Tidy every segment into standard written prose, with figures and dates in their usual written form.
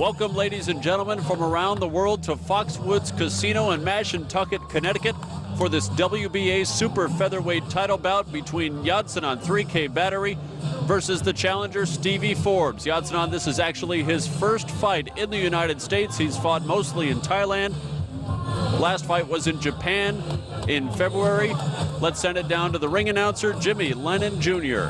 Welcome, ladies and gentlemen, from around the world to Foxwoods Casino in Mashantucket, Connecticut for this WBA Super Featherweight title bout between Yodsanon 3K Battery versus the challenger Stevie Forbes. Yodsanon, this is actually his first fight in the United States. He's fought mostly in Thailand. Last fight was in Japan in February. Let's send it down to the ring announcer, Jimmy Lennon Jr.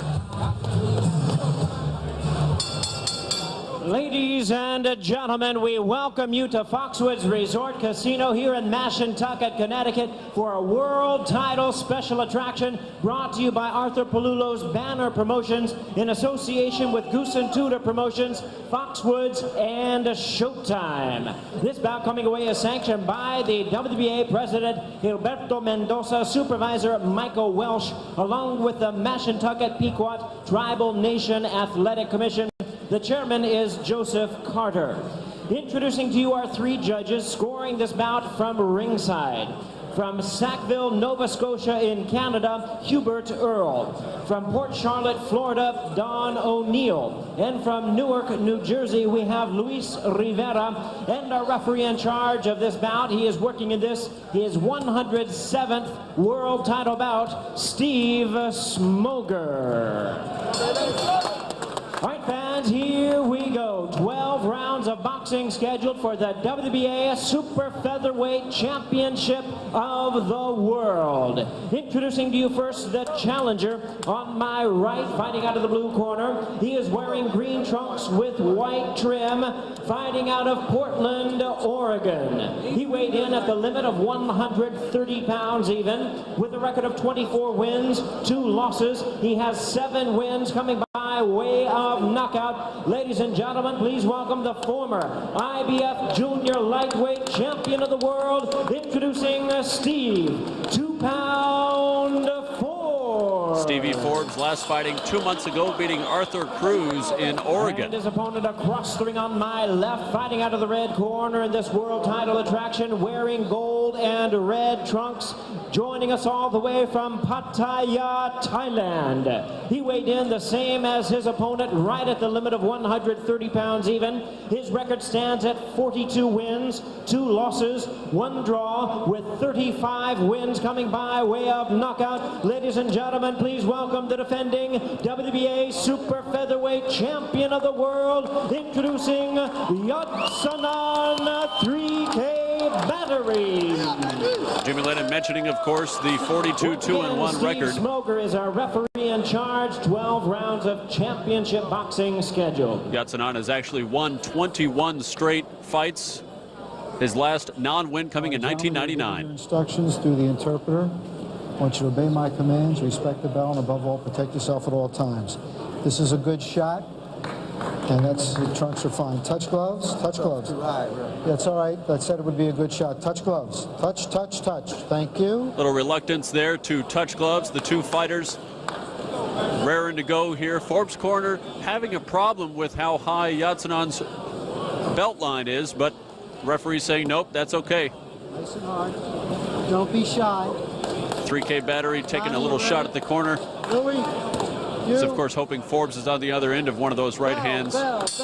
Ladies and gentlemen, we welcome you to Foxwoods Resort Casino here in Mashantucket, Connecticut for a world title special attraction brought to you by Arthur Palulo's Banner Promotions in association with Goose and Tudor Promotions, Foxwoods, and Showtime. This bout coming away is sanctioned by the WBA President Gilberto Mendoza, Supervisor Michael Welsh, along with the Mashantucket Pequot Tribal Nation Athletic Commission. The chairman is Joseph Carter. Introducing to you our three judges scoring this bout from ringside. From Sackville, Nova Scotia in Canada, Hubert Earl. From Port Charlotte, Florida, Don O'Neill. And from Newark, New Jersey, we have Luis Rivera. And our referee in charge of this bout, he is working in this, his 107th world title bout, Steve Smoger. All right, fans, here we go. 12 rounds of boxing scheduled for the WBA Super Featherweight Championship of the World. Introducing to you first the challenger on my right, fighting out of the blue corner. He is wearing green trunks with white trim, fighting out of Portland, Oregon. He weighed in at the limit of 130 pounds even, with a record of 24 wins, 2 losses. He has 7 wins coming by way of knockout. Ladies and gentlemen, please welcome the former IBF Junior Lightweight Champion of the World, introducing Steve 2-Pound Forbes. Stevie Forbes last fighting 2 months ago, beating Arthur Cruz in Oregon. And his opponent across the ring on my left, fighting out of the red corner in this world title attraction, wearing gold and red trunks, joining us all the way from Pattaya, Thailand. He weighed in the same as his opponent, right at the limit of 130 pounds even. His record stands at 42 wins, 2 losses, 1 draw, with 35 wins coming by way of knockout. Ladies and gentlemen, please welcome the defending WBA Super Featherweight Champion of the World, introducing Yodsanon 3K Battery. Jimmy Lennon mentioning, of course, the 42-2-1 record. Steve Smoger is our referee in charge. 12 rounds of championship boxing scheduled. Yodsanon has actually won 21 straight fights. His last non-win coming in 1999. Instructions through the interpreter. I want you to obey my commands, respect the bell, and above all, protect yourself at all times. This is a good shot. And that's, the trunks are fine. Touch gloves, touch gloves. Too high, right? Yeah, it's all right. I said it would be a good shot. Touch gloves. Touch, touch, touch. Thank you. Little reluctance there to touch gloves. The two fighters raring to go here. Forbes' corner having a problem with how high Yodsanon's belt line is, but referee saying, nope, that's okay. Nice and hard. Don't be shy. 3K Battery taking a little shot at the corner. Louis. He's, of course, hoping Forbes is on the other end of one of those right hands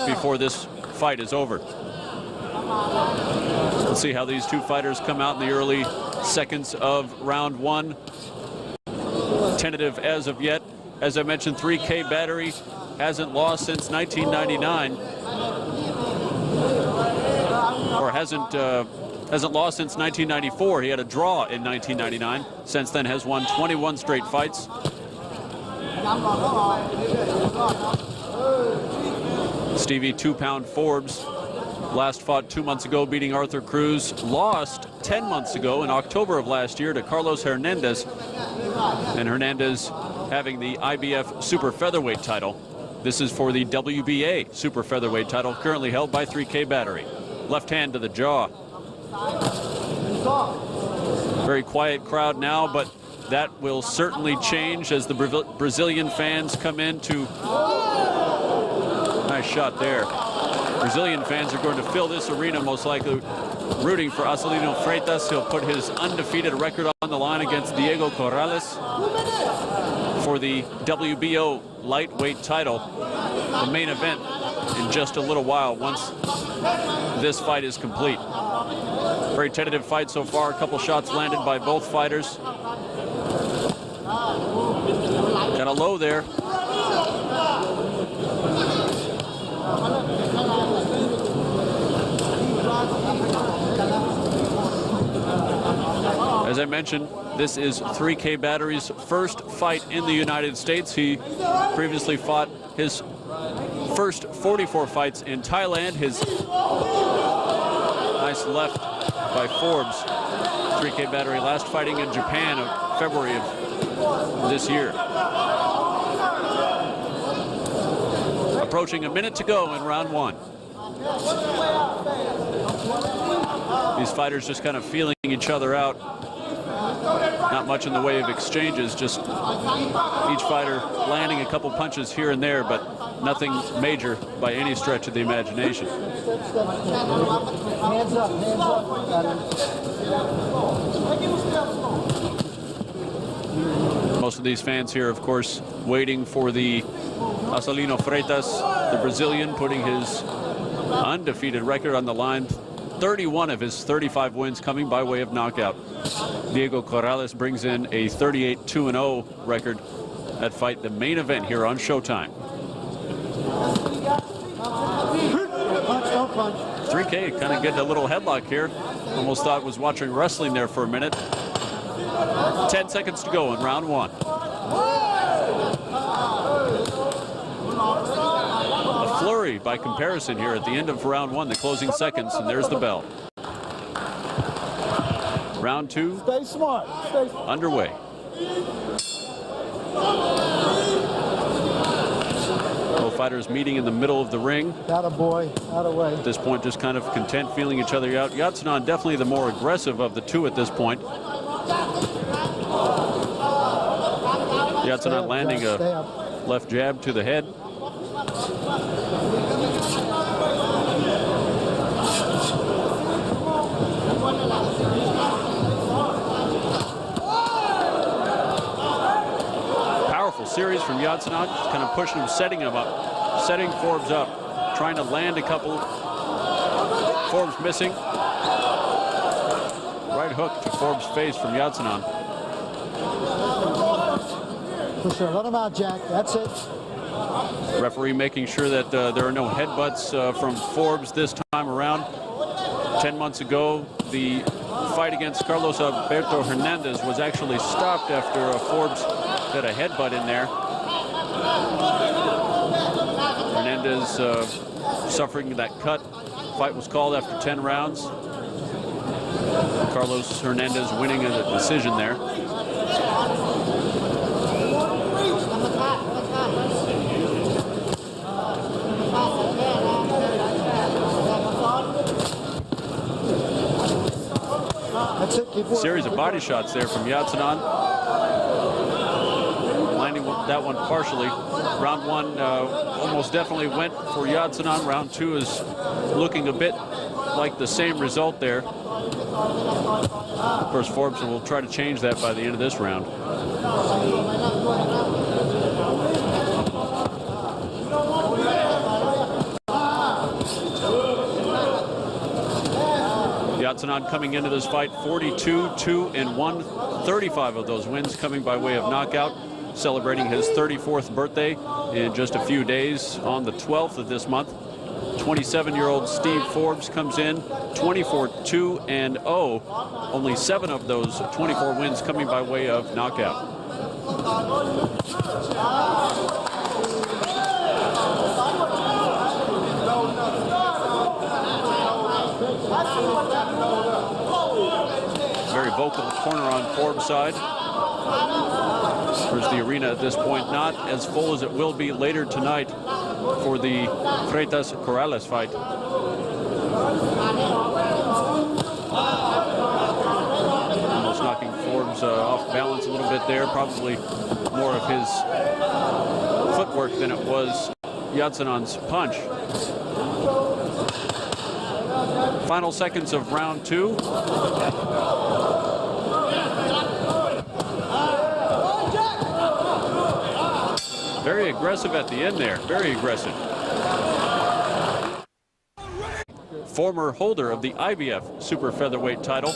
before this fight is over. Let's see how these two fighters come out in the early seconds of round 1. Tentative as of yet. As I mentioned, 3K Battery hasn't lost since 1999. Or hasn't lost since 1994. He had a draw in 1999. Since then has won 21 straight fights. Stevie 2-Pound Forbes last fought 2 months ago, beating Arthur Cruz. Lost 10 months ago in October of last year to Carlos Hernandez. And Hernandez having the IBF Super Featherweight title. This is for the WBA Super Featherweight title, currently held by 3K Battery. Left hand to the jaw. Very quiet crowd now, but that will certainly change as the Brazilian fans come in to... Nice shot there. Brazilian fans are going to fill this arena, most likely rooting for Acelino Freitas. He'll put his undefeated record on the line against Diego Corrales for the WBO lightweight title. The main event in just a little while once this fight is complete. Very tentative fight so far. A couple shots landed by both fighters. Got a low there. As I mentioned, this is 3K Battery's first fight in the United States. He previously fought his first 44 fights in Thailand. His nice left by Forbes. 3K Battery last fighting in Japan of February of this year. Approaching a minute to go in round one. These fighters just kind of feeling each other out. Not much in the way of exchanges, just each fighter landing a couple punches here and there, but nothing major by any stretch of the imagination. Hands up, hands up. Most of these fans here, of course, waiting for the Acelino Freitas, the Brazilian, putting his undefeated record on the line. 31 of his 35 wins coming by way of knockout. Diego Corrales brings in a 38-2-0 record at fight the main event here on Showtime. 3K kind of getting a little headlock here. Almost thought was watching wrestling there for a minute. 10 seconds to go in round one. A flurry by comparison here at the end of round one, the closing seconds, and there's the bell. Round two. Stay smart. Stay underway. Both fighters meeting in the middle of the ring. Atta boy, atta way. At this point, just kind of content, feeling each other out. Yatsunan definitely the more aggressive of the two at this point. Yatsunan landing a left jab to the head. Powerful series from Yatsunan, kind of pushing him, setting Forbes up, trying to land a couple. Forbes missing. Right hook to Forbes' face from Yatsunan. Push her, let him out, Jack. That's it. Referee making sure that there are no headbutts from Forbes this time around. 10 months ago, the fight against Carlos Alberto Hernandez was actually stopped after Forbes got a headbutt in there. Hernandez suffering that cut. Fight was called after 10 rounds. Carlos Hernandez winning a decision there. That's it. Keep Series of body shots there from Yatsunan. Landing that one partially. Round one almost definitely went for Yatsunan. Round two is looking a bit like the same result there. Of course, Forbes will try to change that by the end of this round. Yatsunan coming into this fight 42-2-1, 35 of those wins coming by way of knockout, celebrating his 34th birthday in just a few days on the 12th of this month. 27-year-old Steve Forbes comes in 24-2-0, only 7 of those 24 wins coming by way of knockout. Very vocal corner on Forbes' side. There's the arena at this point, not as full as it will be later tonight for the Freitas Corrales fight. Almost knocking Forbes off balance a little bit there. Probably more of his footwork than it was Yatsunan's punch. Final seconds of round two. Very aggressive at the end there, very aggressive. former holder of the IBF super featherweight title.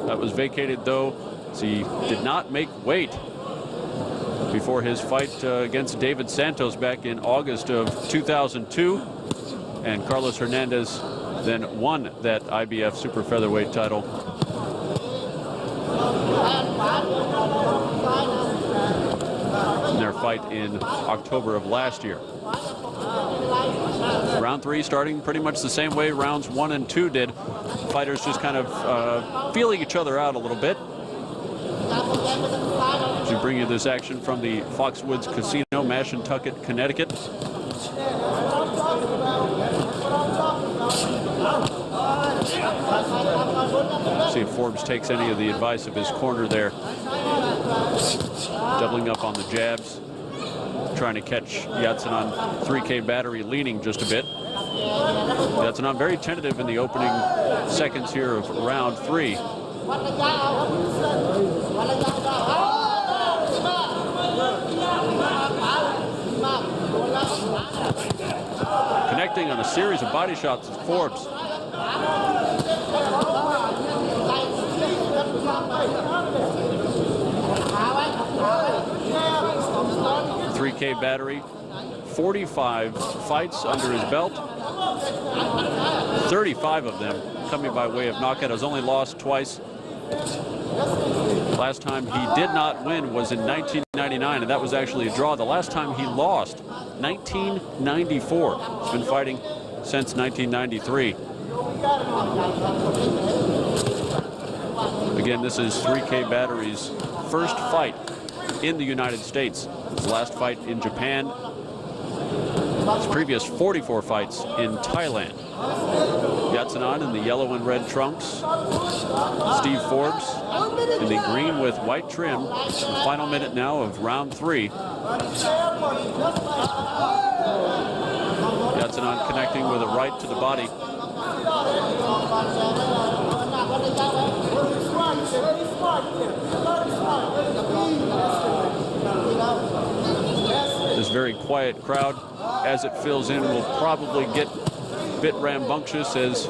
That was vacated, though, as he did not make weight before his fight against David Santos back in August of 2002. And Carlos Hernandez then won that IBF super featherweight title. In their fight in October of last year. Round 3 starting pretty much the same way rounds 1 and 2 did. Fighters just kind of feeling each other out a little bit. To bring you this action from the Foxwoods Casino, Mashantucket, Connecticut. See if Forbes takes any of the advice of his corner there. Doubling up on the jabs, trying to catch Yatsenan 3K battery leaning just a bit. Yatsenan very tentative in the opening seconds here of round 3. Connecting on a series of body shots is Forbes. 3K battery, 45 fights under his belt, 35 of them coming by way of knockout. Has only lost twice. Last time he did not win was in 1999, and that was actually a draw. The last time he lost, 1994. He's been fighting since 1993. Again, this is 3K Battery's first fight in the United States. His last fight in Japan. His previous 44 fights in Thailand. Yatsenan in the yellow and red trunks. Steve Forbes in the green with white trim. The final minute now of round 3. Yatsenan connecting with a right to the body. This very quiet crowd, as it fills in, will probably get a bit rambunctious as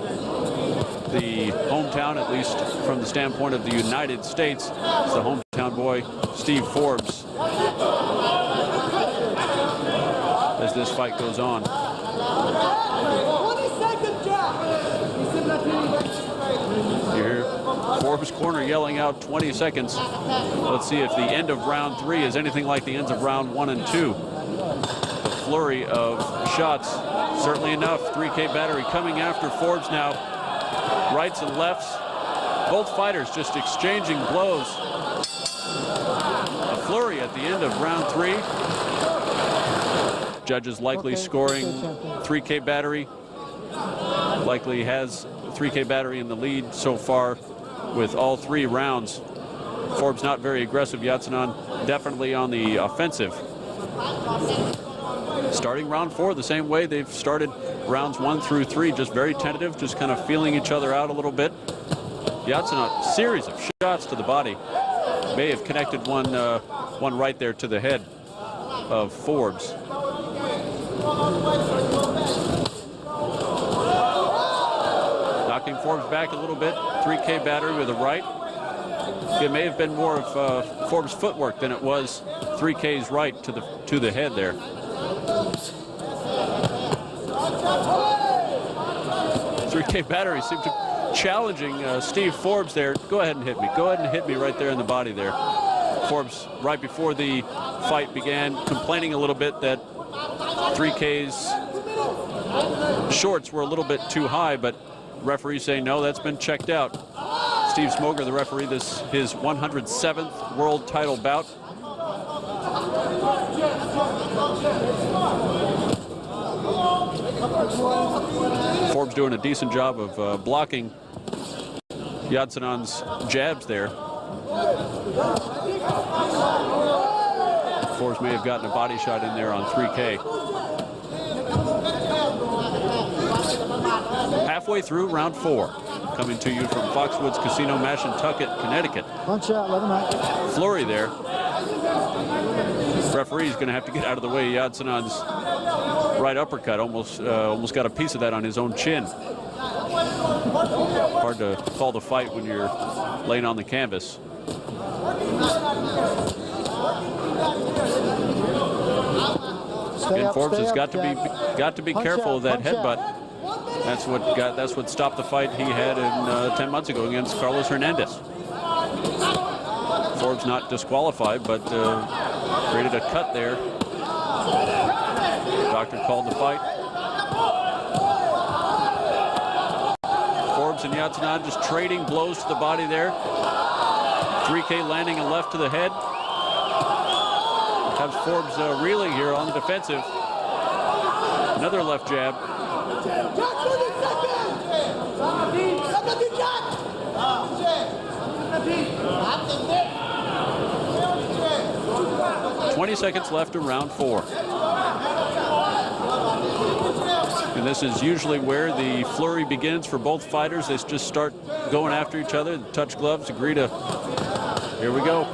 the hometown, at least from the standpoint of the United States, is the hometown boy, Steve Forbes, as this fight goes on. You hear Forbes' corner yelling out 20 seconds. Let's see if the end of round 3 is anything like the ends of round 1 and 2. A flurry of shots, certainly enough. 3K Battery coming after Forbes now. Rights and lefts. Both fighters just exchanging blows. A flurry at the end of round 3. Judges likely scoring 3K Battery. Likely has 3K Battery in the lead so far with all 3 rounds. Forbes not very aggressive. Yatsenan definitely on the offensive. Starting round 4 the same way they've started rounds 1 through 3, just very tentative, just kind of feeling each other out a little bit. Yatsenan, series of shots to the body. May have connected one right there to the head of Forbes. Knocking Forbes back a little bit. 3K Battery with a right. It may have been more of Forbes' footwork than it was 3K's right to the head there. 3K Battery seemed to challenging Steve Forbes there. Go ahead and hit me. Go ahead and hit me right there in the body there. Forbes, right before the fight began, complaining a little bit that 3K's shorts were a little bit too high, but referees say no, that's been checked out. Steve Smoger, the referee, this his 107th world title bout. Forbes doing a decent job of blocking Yatsenan's jabs there. Forbes may have gotten a body shot in there on 3K. Halfway through round 4, coming to you from Foxwoods Casino, Mashantucket, Connecticut. Punch out, let him out. Flurry there. Referee's going to have to get out of the way. Yatsenan's right uppercut almost got a piece of that on his own chin. Hard to call the fight when you're laying on the canvas. And Forbes has got to be careful of that headbutt. That's what stopped the fight he had in 10 months ago against Carlos Hernandez. Forbes not disqualified, but created a cut there. The doctor called the fight. Forbes and Yatsanan just trading blows to the body there. 3K landing a left to the head. Has Forbes reeling here on the defensive. Another left jab. 20 seconds left in round 4. And this is usually where the flurry begins for both fighters. They just start going after each other. The touch gloves agree to. Here we go.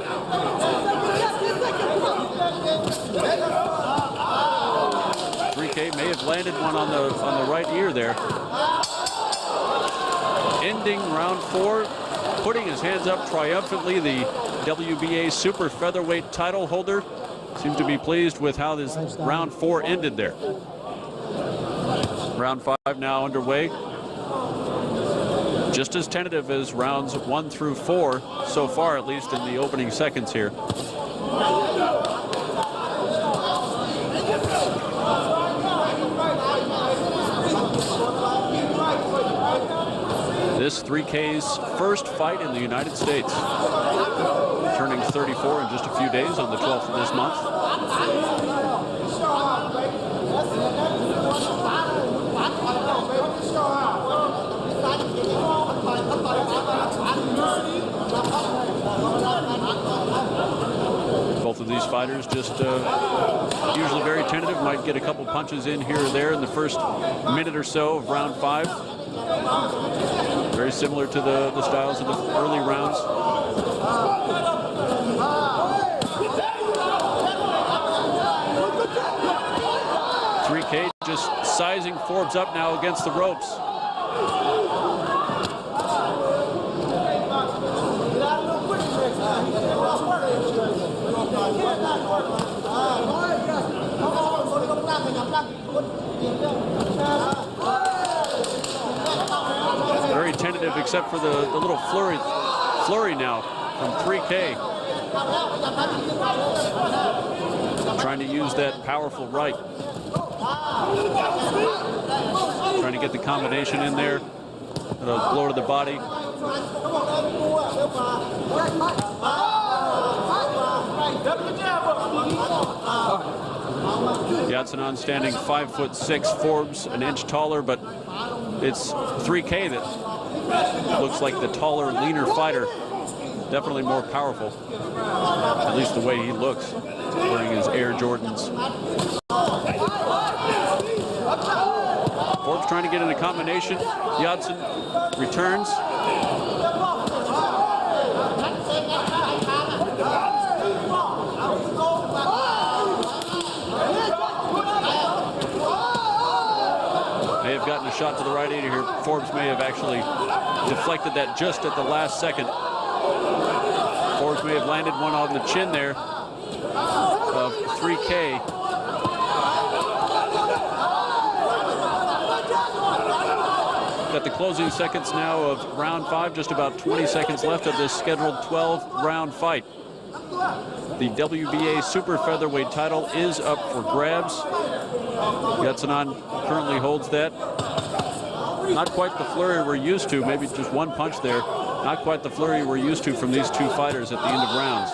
May have landed one on the right ear there. Ending round 4, putting his hands up triumphantly. The WBA super featherweight title holder seems to be pleased with how this round 4 ended there. Round 5 now underway. Just as tentative as rounds 1 through 4 so far, at least in the opening seconds here. This 3K's first fight in the United States. Turning 34 in just a few days on the 12th of this month. Both of these fighters just usually very tentative, might get a couple punches in here or there in the first minute or so of round 5. Very similar to the styles of the early rounds. Just sizing Forbes up now against the ropes. Very tentative, except for the little flurry now from 3K. Trying to use that powerful right. Trying to get the combination in there. A blow to the body. Yatsanan standing 5'6", Forbes an inch taller, but it's 3K that looks like the taller, leaner fighter. Definitely more powerful, at least the way he looks, wearing his Air Jordans. Forbes trying to get in a combination. Yatsen returns. May have gotten a shot to the right ear here. Forbes may have actually deflected that just at the last second. Forbes may have landed one on the chin there of 3K. Got the closing seconds now of round 5, just about 20 seconds left of this scheduled 12-round fight. The WBA super featherweight title is up for grabs. Yatsanan currently holds that. Not quite the flurry we're used to, maybe just one punch there. Not quite the flurry we're used to from these two fighters at the end of rounds.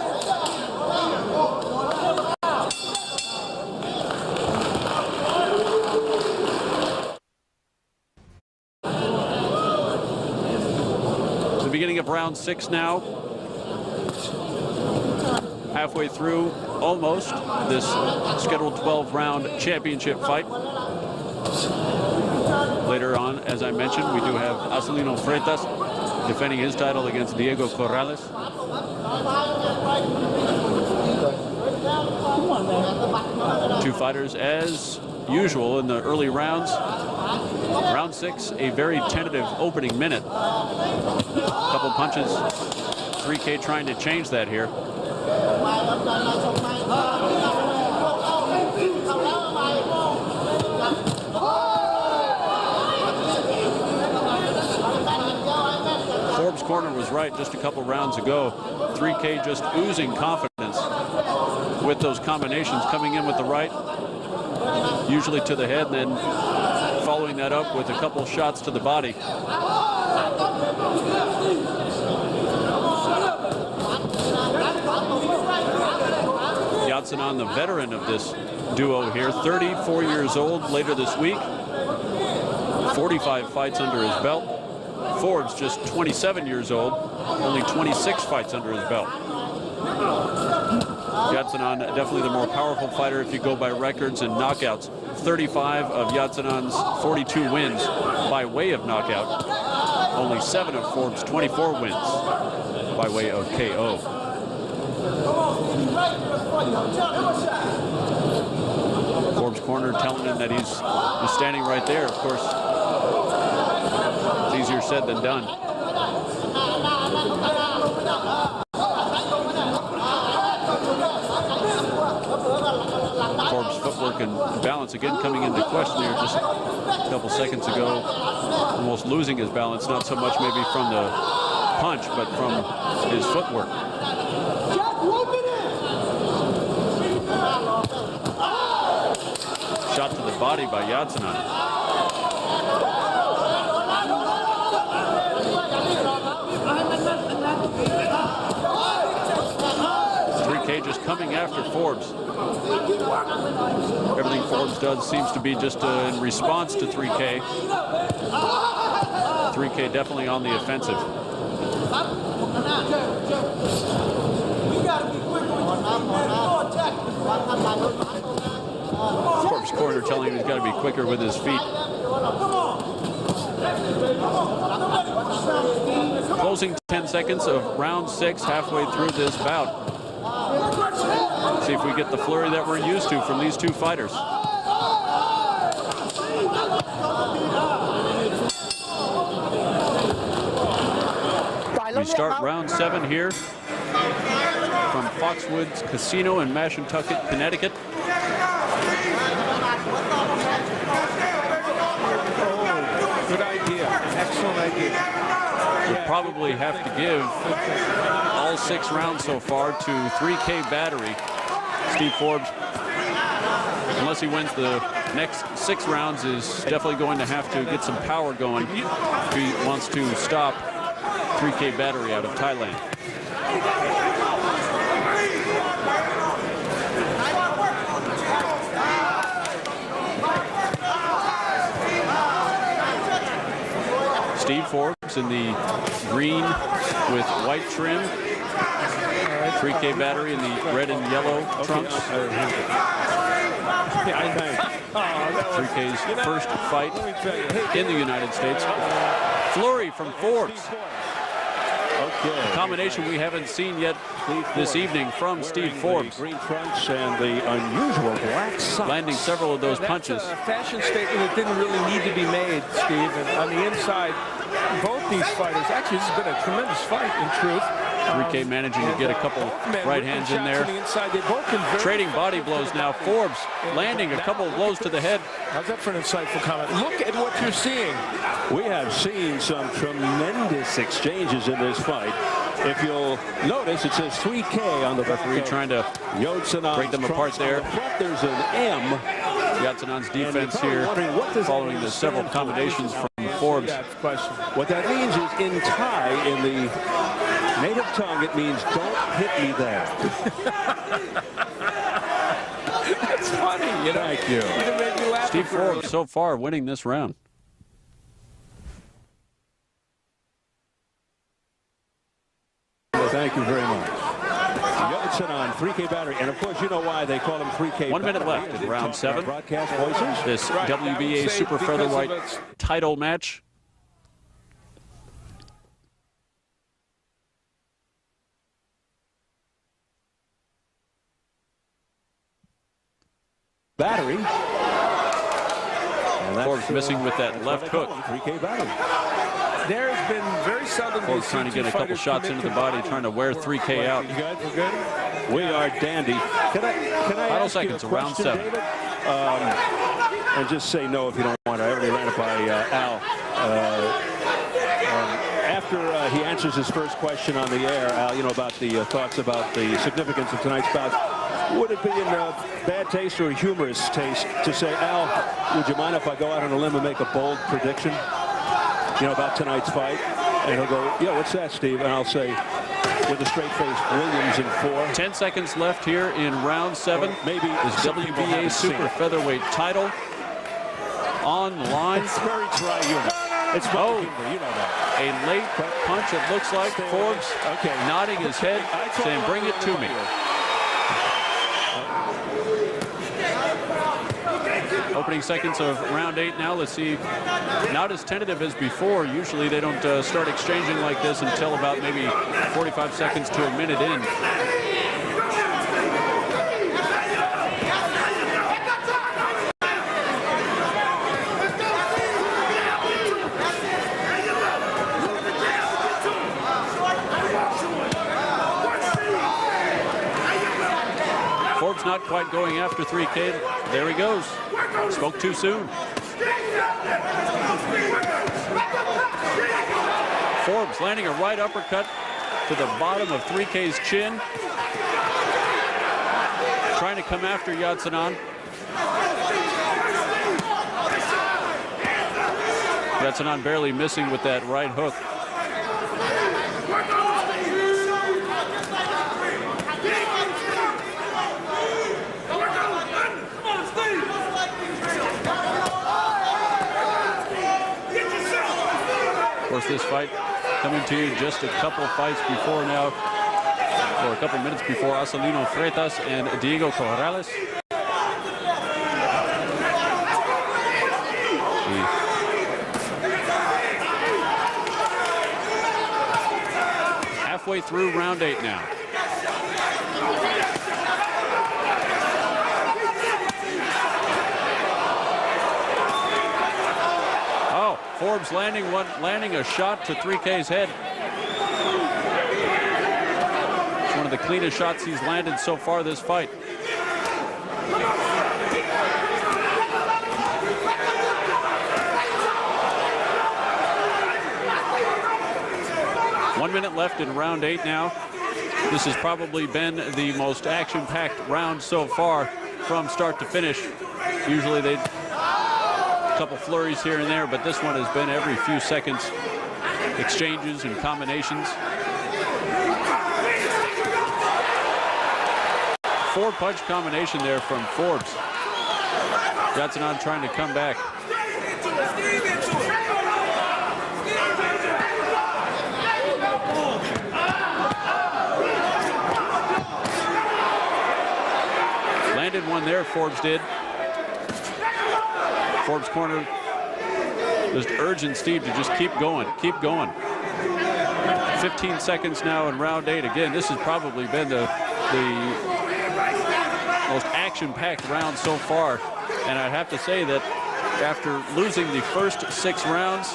Beginning of round 6 now. Halfway through, almost, this scheduled 12-round championship fight. Later on, as I mentioned, we do have Acelino Freitas defending his title against Diego Corrales. Two fighters as usual in the early rounds. Round 6, a very tentative opening minute. A couple punches. 3K trying to change that here. Forbes' corner was right just a couple rounds ago. 3K just oozing confidence with those combinations, coming in with the right, usually to the head, and then following that up with a couple shots to the body. Yatsenan, the veteran of this duo here, 34 years old later this week, 45 fights under his belt. Forbes just 27 years old, only 26 fights under his belt. Yatsenan definitely the more powerful fighter if you go by records and knockouts. 35 of Yatsenan's 42 wins by way of knockout. Only 7 of Forbes' 24 wins by way of KO. Forbes' corner telling him that he's standing right there. Of course, it's easier said than done. Forbes' footwork and balance again coming into question here just a couple seconds ago. Almost losing his balance, not so much maybe from the punch, but from his footwork. Shot to the body by Yatsenan. 3K just coming after Forbes. Everything Forbes does seems to be just in response to 3K. 3K definitely on the offensive. Forbes' corner telling him he's got to be quicker with his feet. Closing 10 seconds of round 6, halfway through this bout. See if we get the flurry that we're used to from these two fighters. We start round 7 here from Foxwoods Casino in Mashantucket, Connecticut. Good idea. Excellent idea. We'll probably have to give all 6 rounds so far to 3K Battery. Steve Forbes, unless he wins the next 6 rounds, is definitely going to have to get some power going if he wants to stop 3K Battery out of Thailand. Steve Forbes in the green with white trim. 3K Battery in the red and yellow trunks. 3K's first fight in the United States. Flurry from Forbes. A combination we haven't seen yet this evening from Steve Forbes. Green trunks and the unusual black socks. Landing several of those punches. That's a fashion statement that didn't really need to be made, Steve. And on the inside, both these fighters, actually, this has been a tremendous fight, in truth. 3K managing to get a couple right hands in there. Trading body blows now. Forbes landing a couple of blows to the head. How's that for an insightful comment? Look at what you're seeing. We have seen some tremendous exchanges in this fight. If you'll notice, it says 3K on the referee trying to break them apart there. There's an M. Yatsenan's defense here following the several combinations from Forbes. What that means is in Thai, in the native tongue, it means don't hit me there. That's funny, you know. Thank you. Steve Forbes so far winning this round. Thank you very much. Yatsenan, 3K Battery, and of course you know why they call him 3K. 1 minute left in round 7. Broadcast voices. This WBA super featherweight title match. Battery And that's Forbes missing with that left hook. 3K battery. There's been very seldom. Forbes trying to get a couple shots into the body, trying to wear 3K out. You guys are good? We are dandy. Can I Final ask seconds, you a round question, 7. David? And just say no if you don't want to. I already ran it by Al. After he answers his first question on the air, Al, you know, about the thoughts about the significance of tonight's bout, would it be in bad taste or humorous taste to say, Al, would you mind if I go out on a limb and make a bold prediction, you know, about tonight's fight? And he'll go, yeah, what's that, Steve? And I'll say, with a straight face, Williams in 4. 10 seconds left here in round 7. Maybe this WBA super featherweight title on the line. It's very dry humor. It's humor, you know that. A late punch, it looks like. Forbes nodding his head, saying, bring it to me. Opening seconds of round 8 now. Let's see. Not as tentative as before. Usually they don't start exchanging like this until about maybe 45 seconds to a minute in. Forbes not quite going after 3K. There he goes. Spoke too soon. Forbes landing a right uppercut to the bottom of 3K's chin. Trying to come after Yadsanan. Yadsanan barely missing with that right hook. Of course, this fight coming to you just a couple fights before now, or a couple minutes before Acelino Freitas and Diego Corrales. Halfway through round 8 now. Forbes landing a shot to 3K's head. It's one of the cleanest shots he's landed so far this fight. One minute left in round 8 now. This has probably been the most action-packed round so far from start to finish. Usually they couple flurries here and there, but this one has been every few seconds exchanges and combinations. 4-punch combination there from Forbes. Yadsanan trying to come back. Landed one there, Forbes did. Forbes corner just urging Steve to just keep going, keep going. 15 seconds now in round 8. Again, this has probably been the most action-packed round so far. And I'd have to say that after losing the first 6 rounds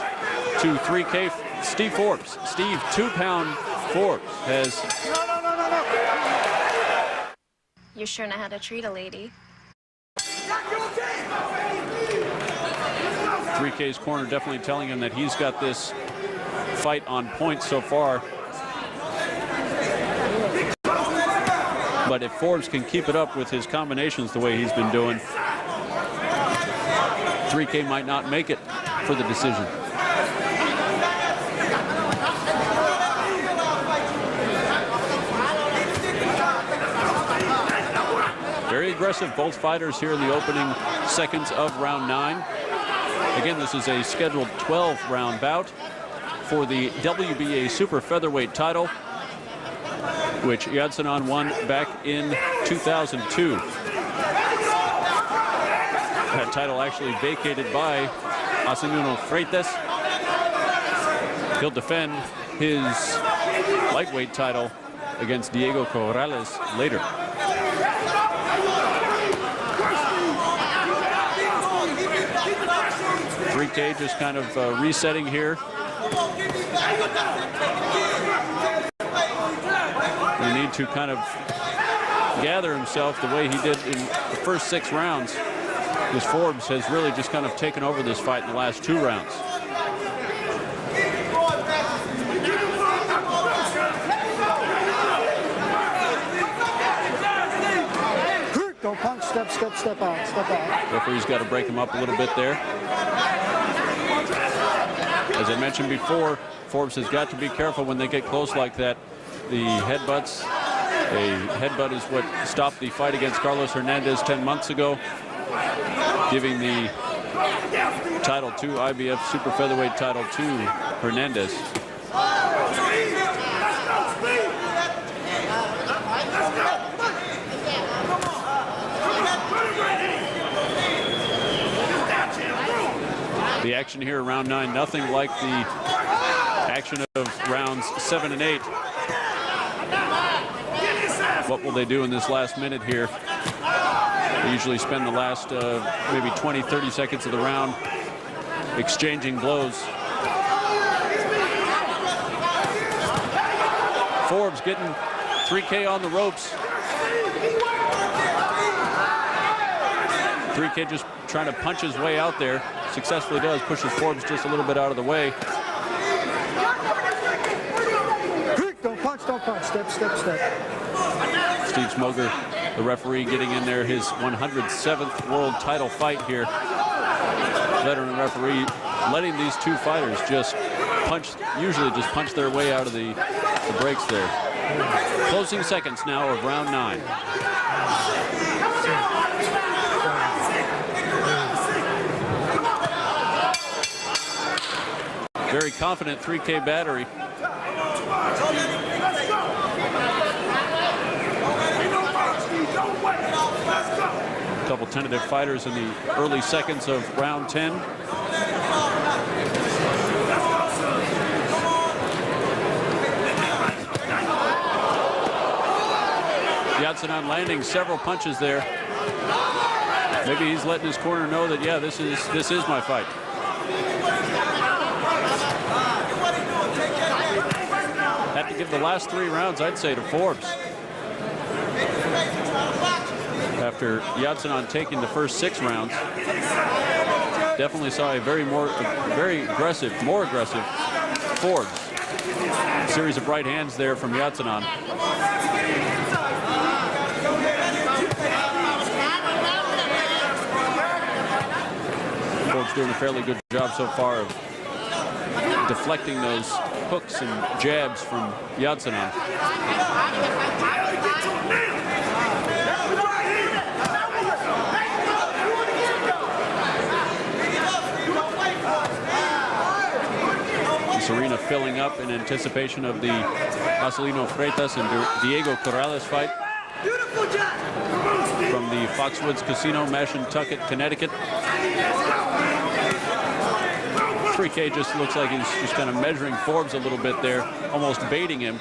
to 3K, Steve 2-pound Forbes has... You sure know how to treat a lady. 3K's corner definitely telling him that he's got this fight on point so far. But if Forbes can keep it up with his combinations the way he's been doing, 3K might not make it for the decision. Very aggressive, both fighters here in the opening seconds of round 9. Again, this is a scheduled 12-round bout for the WBA super featherweight title, which Yadsanan won back in 2002. That title actually vacated by Acelino Freitas. He'll defend his lightweight title against Diego Corrales later. 3K just kind of resetting here. He need to kind of gather himself the way he did in the first 6 rounds. Because Forbes has really just kind of taken over this fight in the last 2 rounds. Don't punch, step out. Referee's got to break him up a little bit there. As I mentioned before, Forbes has got to be careful when they get close like that. The headbutts, a headbutt is what stopped the fight against Carlos Hernandez 10 months ago, giving the title to IBF super featherweight title to Hernandez. The action here in round 9, nothing like the action of rounds 7 and 8. What will they do in this last minute here? They usually spend the last maybe 20, 30 seconds of the round exchanging blows. Forbes getting 3K on the ropes. 3K just trying to punch his way out there. Successfully does, pushes Forbes just a little bit out of the way. Don't punch, step. Steve Smoger, the referee, getting in there, his 107th world title fight here. Veteran referee letting these 2 fighters just usually just punch their way out of the breaks there. Closing seconds now of round 9. Very confident 3K battery. A couple tentative fighters in the early seconds of round 10. Yatsenan landing several punches there. Maybe he's letting his corner know that, yeah, this is my fight. Have to give the last 3 rounds, I'd say, to Forbes. After Yatsenan taking the first 6 rounds, definitely saw a very more aggressive Forbes. A series of right hands there from Yatsenan. Forbes doing a fairly good job so far of deflecting those hooks and jabs from Yatsenan. This arena filling up in anticipation of the Marcelino Freitas and Diego Corrales fight from the Foxwoods Casino, Mashantucket, Connecticut. 3K just looks like he's just kind of measuring Forbes a little bit there, almost baiting him.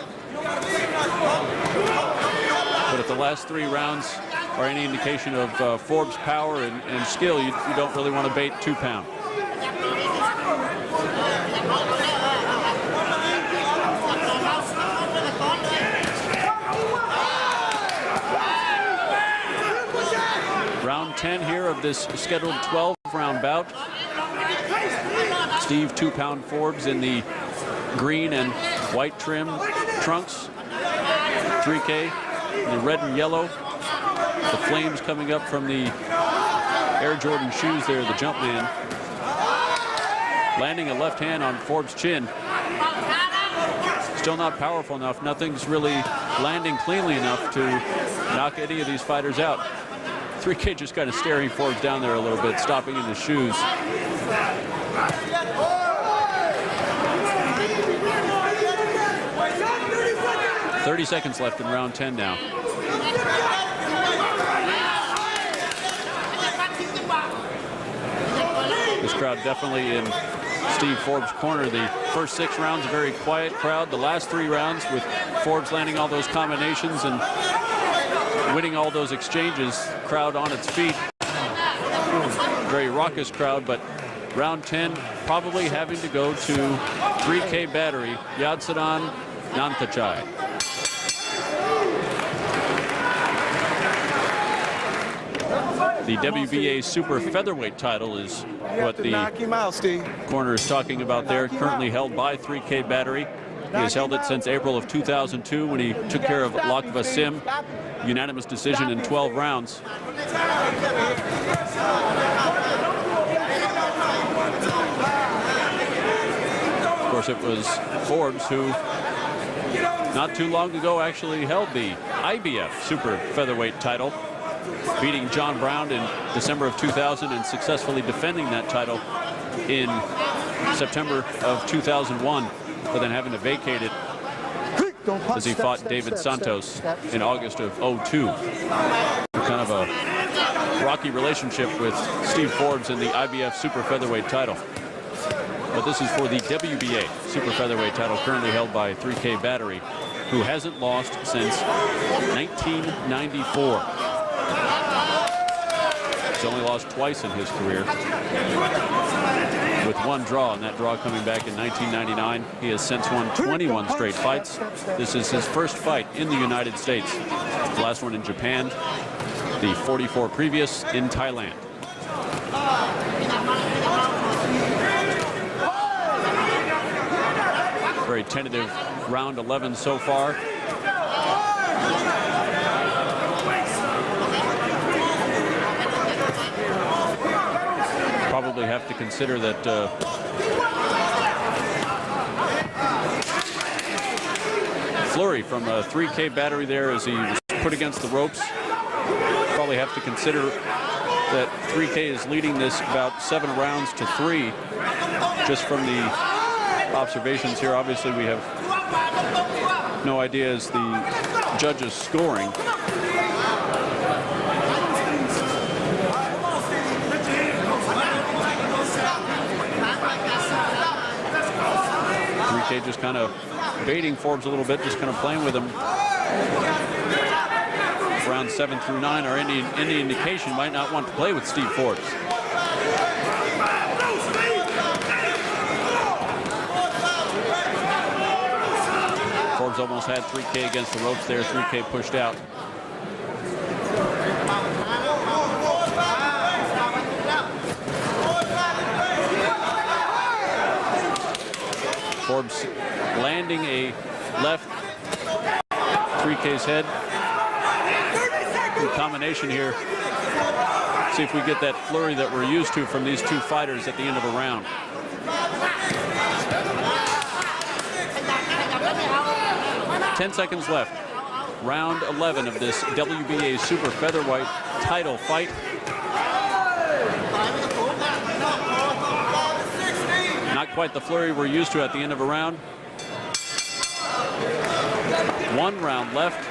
But if the last 3 rounds are any indication of Forbes' power and skill, you don't really want to bait 2 pound. Round 10 here of this scheduled 12-round bout. Steve 2-pound Forbes in the green and white trim trunks. 3K in the red and yellow. The flames coming up from the Air Jordan shoes there, the Jumpman. Landing a left hand on Forbes' chin. Still not powerful enough. Nothing's really landing cleanly enough to knock any of these fighters out. 3K just kind of staring Forbes down there a little bit, stopping in his shoes. "30 seconds left in round 10 now. This crowd definitely in Steve Forbes' corner. The first 6 rounds, a very quiet crowd. The last 3 rounds with Forbes landing all those combinations and winning all those exchanges, crowd on its feet. Very raucous crowd, but round 10 probably having to go to 3K battery, Sor Nanthachai. The WBA super featherweight title is what the corner is talking about there, currently held by 3K battery. He has held it since April of 2002 when he took care of Lak Vasim, unanimous decision in 12 rounds. Of course, it was Forbes who, not too long ago, actually held the IBF super featherweight title, beating John Brown in December of 2000 and successfully defending that title in September of 2001, but then having to vacate it as he fought David Santos in August of 02. Kind of a rocky relationship with Steve Forbes in the IBF super featherweight title. But this is for the WBA super featherweight title, currently held by 3K battery, who hasn't lost since 1994. He's only lost twice in his career, with one draw, and that draw coming back in 1999. He has since won 21 straight fights. This is his first fight in the United States. The last one in Japan, the 44 previous in Thailand. Very tentative round 11 so far. Probably have to consider that flurry from a 3K battery there as he was put against the ropes. Probably have to consider that 3K is leading this about 7 rounds to 3 just from the observations here. Obviously we have no idea as the judges scoring. 3K just kind of baiting Forbes a little bit, just kind of playing with him. Rounds 7 through 9 are any indication might not want to play with Steve Forbes. Forbes almost had 3K against the ropes there. 3K pushed out. Forbes landing a left, 3K's head. Good combination here. See if we get that flurry that we're used to from these two fighters at the end of a round. Ten seconds left. Round 11 of this WBA super featherweight title fight. Not quite the flurry we're used to at the end of a round. 1 round left.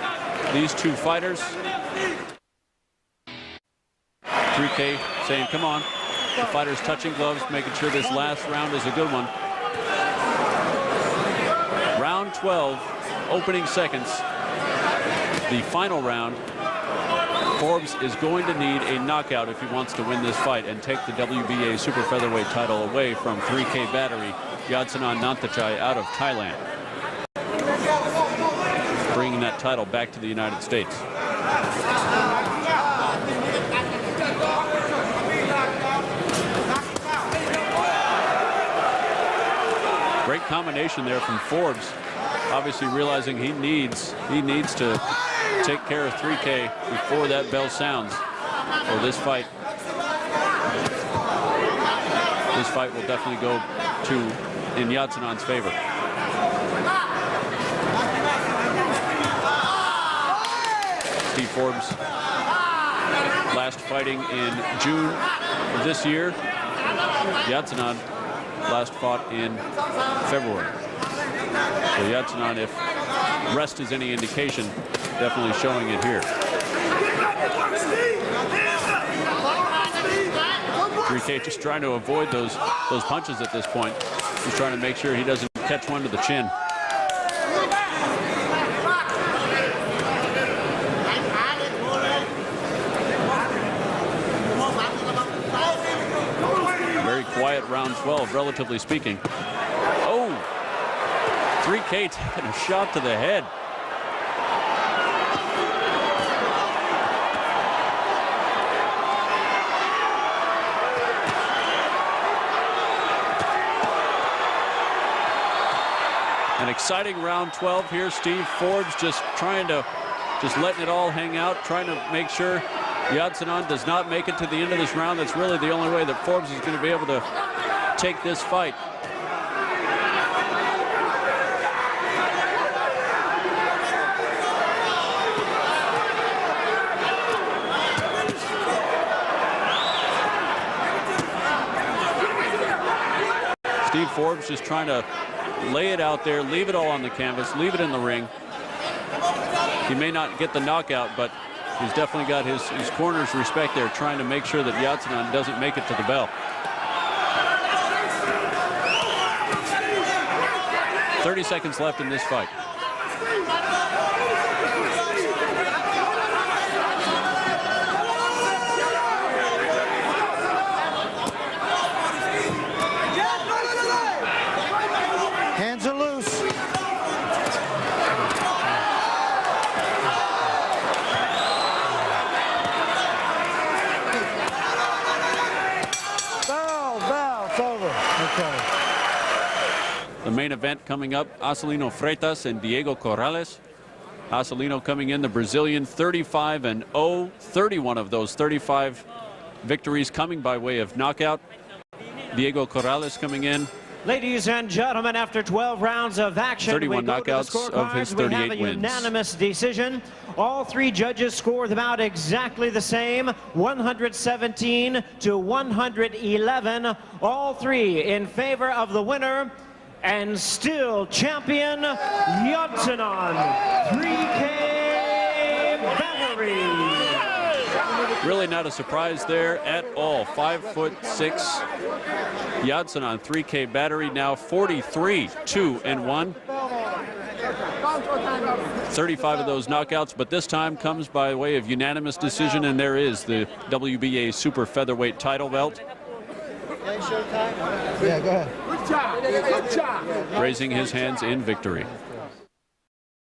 These two fighters. 3K saying, come on. The fighters touching gloves, making sure this last round is a good one. Round 12, opening seconds. The final round. Forbes is going to need a knockout if he wants to win this fight and take the WBA super featherweight title away from 3K battery, Sor Nanthachai out of Thailand, bringing that title back to the United States. Great combination there from Forbes, obviously realizing he needs to take care of 3K before that bell sounds, or this fight will definitely go in Yatsonan's favor. Steve Forbes last fighting in June of this year. Yatsonan last fought in February. So Yatsonan, if rest is any indication, definitely showing it here. 3K just trying to avoid those punches at this point. He's trying to make sure he doesn't catch one to the chin. Very quiet round 12, relatively speaking. Oh, 3K taking a shot to the head. An exciting round 12 here. Steve Forbes just letting it all hang out, trying to make sure Yodsanon does not make it to the end of this round. That's really the only way that Forbes is going to be able to take this fight. Steve Forbes just trying to lay it out there, leave it all on the canvas, leave it in the ring. He may not get the knockout, but he's definitely got his corner's respect there, trying to make sure that Yodsanon doesn't make it to the bell. 30 seconds left in this fight. Hands are loose. Bell, it's over. Okay. The main event coming up, Acelino Freitas and Diego Corrales. Acelino coming in, the Brazilian, 35-0, 31 of those 35 victories coming by way of knockout. Diego Corrales coming in. Ladies and gentlemen, after 12 rounds of action, 31 we go knockouts to the of his 38 we have a wins. unanimous decision. All three judges scored about exactly the same, 117 to 111. All three in favor of the winner and still champion, Yodsanon 3K Battery. Really not a surprise there at all. 5'6", Yodsanon 3K Battery, now 43-2-1. 35 of those knockouts, but this time comes by way of unanimous decision, and there is the WBA super featherweight title belt. Yeah, go ahead. Raising his hands in victory.